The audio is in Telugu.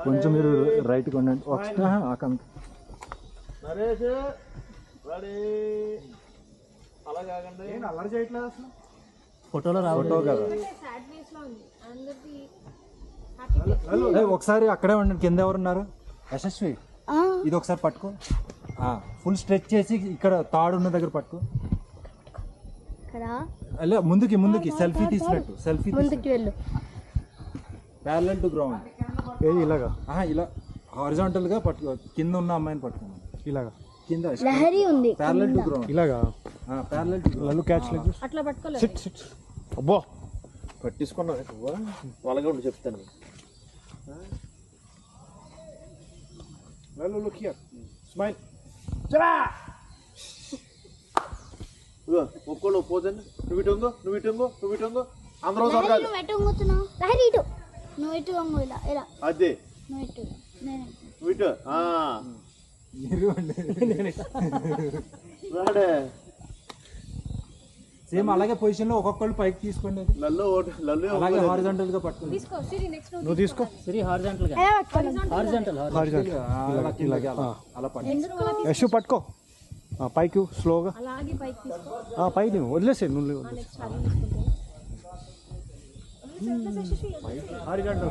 కొంచెం మీరు రైట్గా ఉండండి. నరేష్ రెడీ. అలా కాకండి, అల్లరి చేయట్లేదు అసలు. ఫోటోలో ఫోటో కదా. ఒకసారి అక్కడే ఉండండి. కింద ఎవరున్నారు? యశస్వి, ఇది ఒకసారి పట్టుకో. ఫుల్ స్ట్రెచ్ చేసి ఇక్కడ తాడు ఉన్న దగ్గర పట్టుకో. ముందుకి సెల్ఫీ తీసినట్టు. Selfie parallel to ground. ఏది ఇలాగా? ఇలా హారిజాంటల్ గా పట్టుకో. కింద ఉన్న అమ్మాయిని పట్టుకోండి. ఇలాగా కింద లహరి ఉంది. Parallel to ground. ఇలాగా parallel to ground. Catch like this. అట్లా పట్టుకోలేదు. Sit sit. అబ్బో పట్టించుకున్నా వాళ్ళగా ఉండి చెప్తాను. Look here, smile. ఒక్కళ్ళు పోతండి. నువ్వు ఇటు అందరూ నువ్వు ఎటు వంగుతున్నావు? లహరి ఇటు. నువ్వు ఎటు వంగు. ఇలా ఇలా. అదే నువ్వు ఎటు. నేను నువ్వు ఇటు. సేమ్ అలాగే పొజిషన్ లో ఒక్కొక్కళ్ళు పైకి తీసుకోండి. అలాగే హారిజాంటల్ గా పట్టుకోండి. నువ్వు తీసుకో. యశు పట్టుకో. పైకి స్లోగా. పైకి వదిలేసే. నువ్వు హారిజాంటల్.